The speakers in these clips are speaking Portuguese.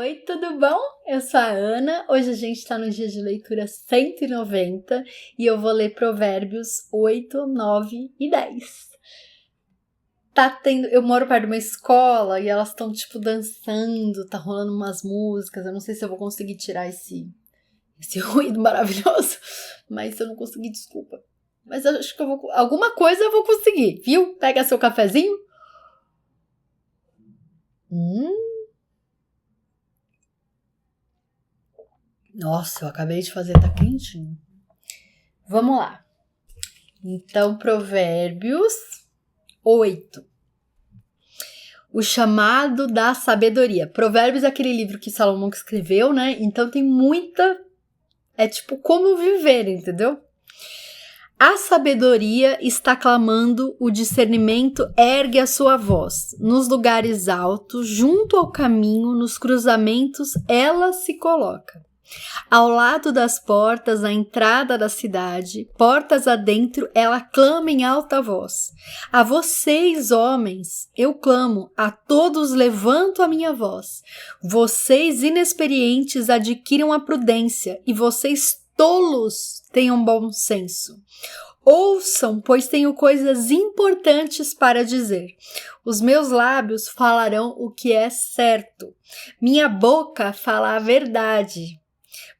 Oi, tudo bom? Eu sou a Ana, hoje a gente está no dia de leitura 190 e eu vou ler Provérbios 8, 9 e 10. Eu moro perto de uma escola e elas estão dançando, tá rolando umas músicas, eu não sei se eu vou conseguir tirar esse ruído maravilhoso, mas se eu não conseguir, desculpa. Mas eu acho que alguma coisa eu vou conseguir, viu? Pega seu cafezinho. Nossa, eu acabei de fazer, tá quentinho. Vamos lá. Então, Provérbios 8. O chamado da sabedoria. Provérbios é aquele livro que Salomão escreveu, né? Então tem muita... É como viver, entendeu? A sabedoria está clamando, o discernimento ergue a sua voz. Nos lugares altos, junto ao caminho, nos cruzamentos, ela se coloca. Ao lado das portas, à entrada da cidade, portas adentro, ela clama em alta voz. A vocês, homens, eu clamo, a todos levanto a minha voz. Vocês, inexperientes, adquiram a prudência, e vocês, tolos, tenham bom senso. Ouçam, pois tenho coisas importantes para dizer. Os meus lábios falarão o que é certo. Minha boca fala a verdade.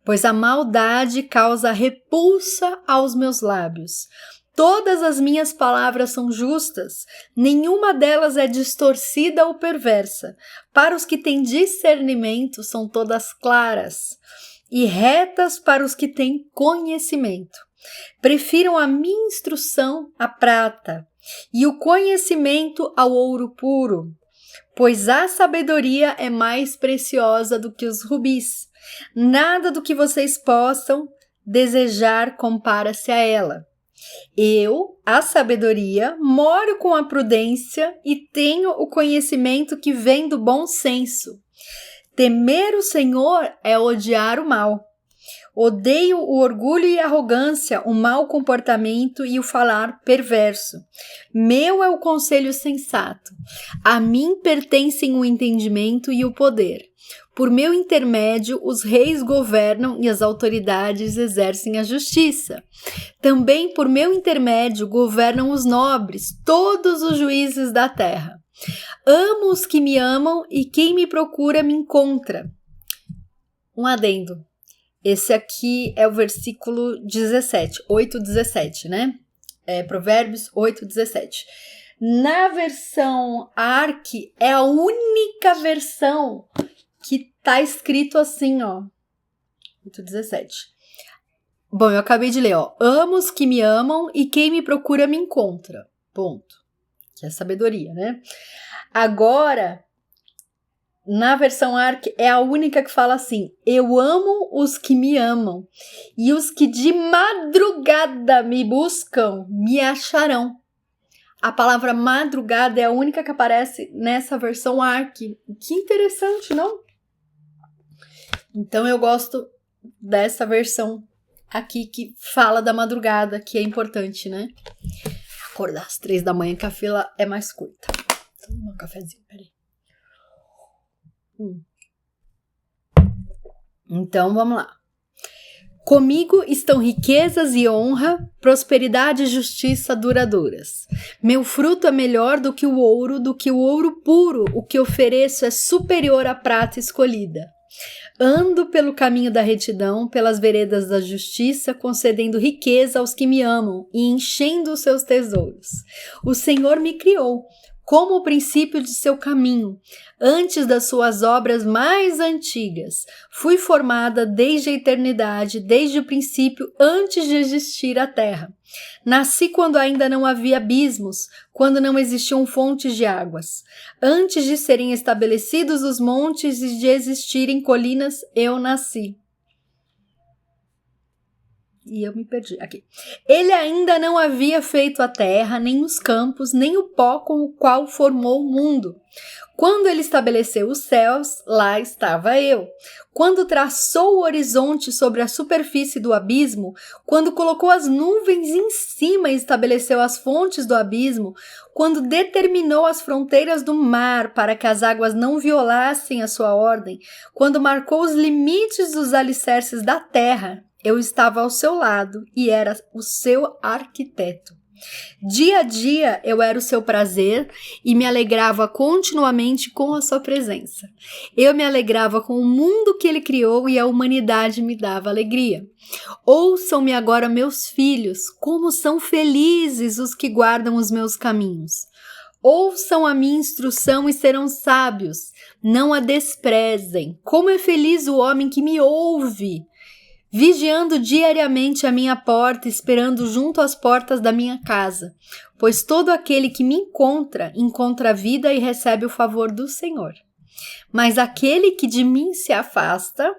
Pois a maldade causa repulsa aos meus lábios. Todas as minhas palavras são justas, nenhuma delas é distorcida ou perversa. Para os que têm discernimento, são todas claras, e retas para os que têm conhecimento. Prefiram a minha instrução à prata, e o conhecimento ao ouro puro, pois a sabedoria é mais preciosa do que os rubis. Nada do que vocês possam desejar compara-se a ela. Eu, a sabedoria, moro com a prudência e tenho o conhecimento que vem do bom senso. Temer o Senhor é odiar o mal. Odeio o orgulho e a arrogância, o mau comportamento e o falar perverso. Meu é o conselho sensato. A mim pertencem o entendimento e o poder. Por meu intermédio, os reis governam e as autoridades exercem a justiça. Também por meu intermédio governam os nobres, todos os juízes da terra. Amo os que me amam e quem me procura me encontra. Um adendo. Esse aqui é o versículo 17, 8:17, né? Provérbios 8:17. Na versão ARC, é a única versão que tá escrito assim, ó. 8:17. Bom, eu acabei de ler, ó. Amo os que me amam e quem me procura me encontra. Ponto. Que é sabedoria, né? Agora, na versão ARC, é a única que fala assim: eu amo os que me amam e os que de madrugada me buscam me acharão. A palavra madrugada é a única que aparece nessa versão ARC. Que interessante, não? Então eu gosto dessa versão aqui que fala da madrugada, que é importante, né? Acordar às 3 da manhã, que a fila é mais curta. Vou tomar um cafezinho, peraí. Então, vamos lá. Comigo estão riquezas e honra, prosperidade e justiça duradouras. Meu fruto é melhor do que o ouro puro. O que ofereço é superior à prata escolhida. Ando pelo caminho da retidão, pelas veredas da justiça, concedendo riqueza aos que me amam e enchendo os seus tesouros. O Senhor me criou como o princípio de seu caminho, antes das suas obras mais antigas. Fui formada desde a eternidade, desde o princípio, antes de existir a terra. Nasci quando ainda não havia abismos, quando não existiam fontes de águas. Antes de serem estabelecidos os montes e de existirem colinas, eu nasci. E eu me perdi aqui. Ele ainda não havia feito a terra, nem os campos, nem o pó com o qual formou o mundo. Quando ele estabeleceu os céus, lá estava eu. Quando traçou o horizonte sobre a superfície do abismo, quando colocou as nuvens em cima e estabeleceu as fontes do abismo, quando determinou as fronteiras do mar para que as águas não violassem a sua ordem, quando marcou os limites dos alicerces da terra, eu estava ao seu lado e era o seu arquiteto. Dia a dia eu era o seu prazer e me alegrava continuamente com a sua presença. Eu me alegrava com o mundo que ele criou e a humanidade me dava alegria. Ouçam-me agora, meus filhos, como são felizes os que guardam os meus caminhos. Ouçam a minha instrução e serão sábios. Não a desprezem. Como é feliz o homem que me ouve. Vigiando diariamente a minha porta, esperando junto às portas da minha casa, pois todo aquele que me encontra a vida e recebe o favor do Senhor. Mas aquele que de mim se afasta,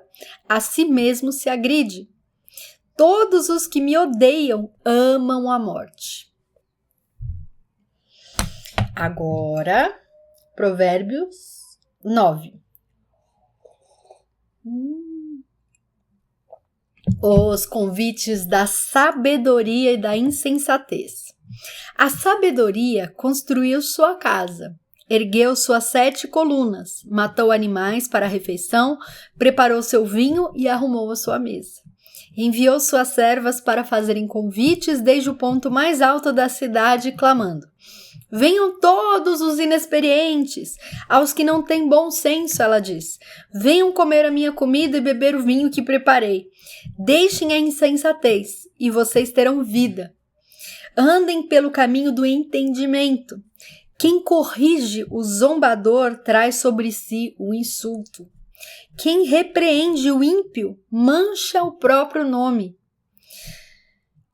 a si mesmo se agride. Todos os que me odeiam amam a morte. Agora, Provérbios 9. Os convites da sabedoria e da insensatez. A sabedoria construiu sua casa, ergueu suas 7 colunas, matou animais para a refeição, preparou seu vinho e arrumou a sua mesa. Enviou suas servas para fazerem convites desde o ponto mais alto da cidade, clamando: venham todos os inexperientes, aos que não têm bom senso, ela diz. Venham comer a minha comida e beber o vinho que preparei. Deixem a insensatez, e vocês terão vida. Andem pelo caminho do entendimento. Quem corrige o zombador traz sobre si o insulto. Quem repreende o ímpio mancha o próprio nome.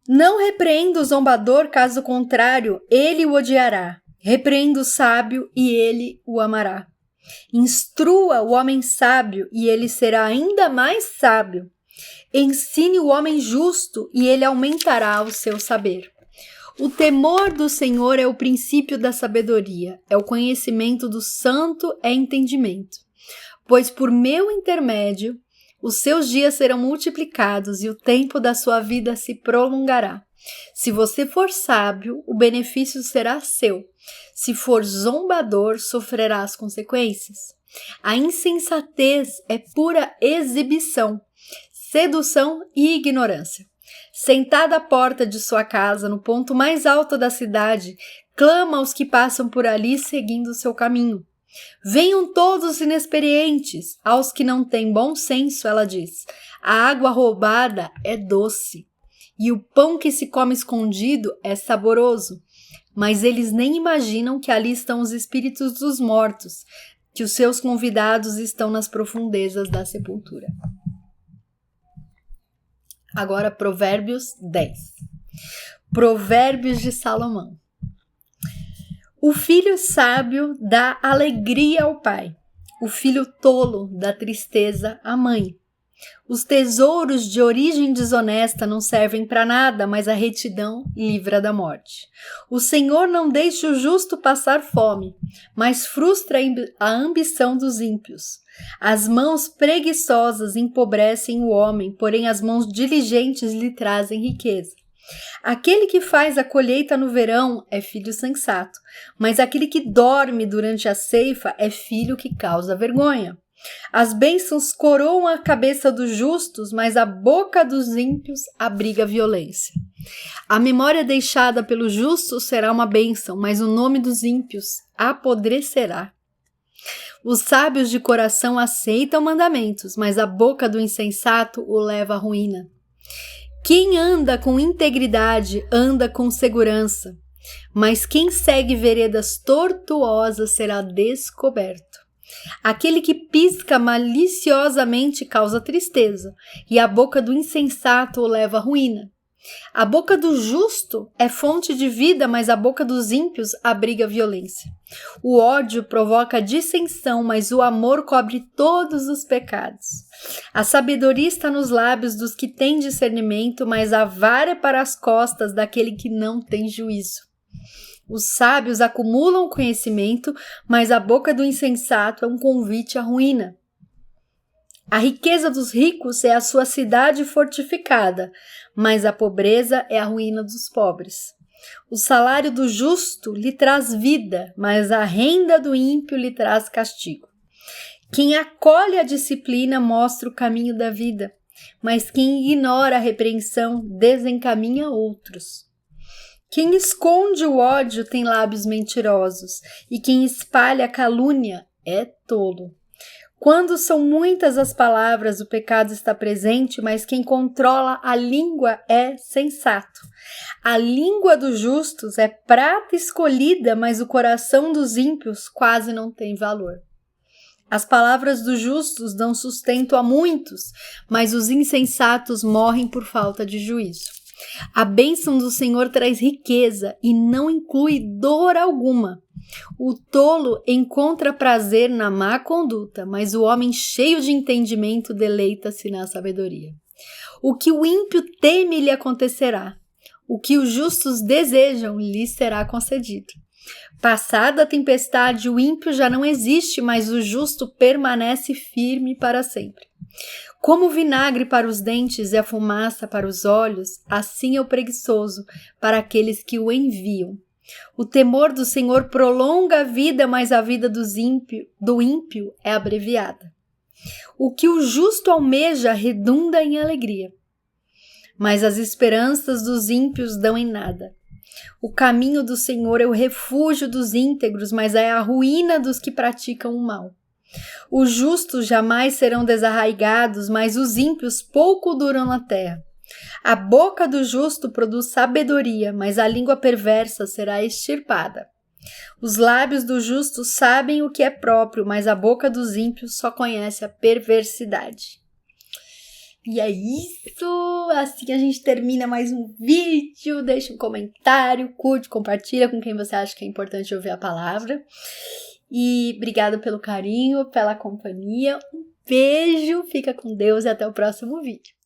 Não repreenda o zombador, caso contrário, ele o odiará. Repreenda o sábio e ele o amará. Instrua o homem sábio e ele será ainda mais sábio. Ensine o homem justo e ele aumentará o seu saber. O temor do Senhor é o princípio da sabedoria, é o conhecimento do santo, é entendimento. Pois por meu intermédio, os seus dias serão multiplicados e o tempo da sua vida se prolongará. Se você for sábio, o benefício será seu. Se for zombador, sofrerá as consequências. A insensatez é pura exibição, sedução e ignorância. Sentada à porta de sua casa, no ponto mais alto da cidade, clama aos que passam por ali seguindo o seu caminho. Venham todos os inexperientes, aos que não têm bom senso, ela diz. A água roubada é doce, e o pão que se come escondido é saboroso. Mas eles nem imaginam que ali estão os espíritos dos mortos, que os seus convidados estão nas profundezas da sepultura. Agora, Provérbios 10. Provérbios de Salomão. O filho sábio dá alegria ao pai. O filho tolo dá tristeza à mãe. Os tesouros de origem desonesta não servem para nada, mas a retidão livra da morte. O Senhor não deixa o justo passar fome, mas frustra a ambição dos ímpios. As mãos preguiçosas empobrecem o homem, porém as mãos diligentes lhe trazem riqueza. Aquele que faz a colheita no verão é filho sensato, mas aquele que dorme durante a ceifa é filho que causa vergonha. As bênçãos coroam a cabeça dos justos, mas a boca dos ímpios abriga violência. A memória deixada pelo justo será uma bênção, mas o nome dos ímpios apodrecerá. Os sábios de coração aceitam mandamentos, mas a boca do insensato o leva à ruína. Quem anda com integridade anda com segurança, mas quem segue veredas tortuosas será descoberto. Aquele que pisca maliciosamente causa tristeza, e a boca do insensato o leva à ruína. A boca do justo é fonte de vida, mas a boca dos ímpios abriga violência. O ódio provoca dissensão, mas o amor cobre todos os pecados. A sabedoria está nos lábios dos que têm discernimento, mas a vara é para as costas daquele que não tem juízo. Os sábios acumulam conhecimento, mas a boca do insensato é um convite à ruína. A riqueza dos ricos é a sua cidade fortificada, mas a pobreza é a ruína dos pobres. O salário do justo lhe traz vida, mas a renda do ímpio lhe traz castigo. Quem acolhe a disciplina mostra o caminho da vida, mas quem ignora a repreensão desencaminha outros. Quem esconde o ódio tem lábios mentirosos, e quem espalha a calúnia é tolo. Quando são muitas as palavras, o pecado está presente, mas quem controla a língua é sensato. A língua dos justos é prata escolhida, mas o coração dos ímpios quase não tem valor. As palavras dos justos dão sustento a muitos, mas os insensatos morrem por falta de juízo. A bênção do Senhor traz riqueza e não inclui dor alguma. O tolo encontra prazer na má conduta, mas o homem cheio de entendimento deleita-se na sabedoria. O que o ímpio teme lhe acontecerá. O que os justos desejam lhe será concedido. Passada a tempestade, o ímpio já não existe, mas o justo permanece firme para sempre. Como o vinagre para os dentes e a fumaça para os olhos, assim é o preguiçoso para aqueles que o enviam. O temor do Senhor prolonga a vida, mas a vida do ímpio é abreviada. O que o justo almeja redunda em alegria, mas as esperanças dos ímpios dão em nada. O caminho do Senhor é o refúgio dos íntegros, mas é a ruína dos que praticam o mal. Os justos jamais serão desarraigados, mas os ímpios pouco duram na terra. A boca do justo produz sabedoria, mas a língua perversa será extirpada. Os lábios do justo sabem o que é próprio, mas a boca dos ímpios só conhece a perversidade. E é isso, assim a gente termina mais um vídeo. Deixa um comentário, curte, compartilha com quem você acha que é importante ouvir a palavra. E obrigada pelo carinho, pela companhia. Um beijo, fica com Deus e até o próximo vídeo.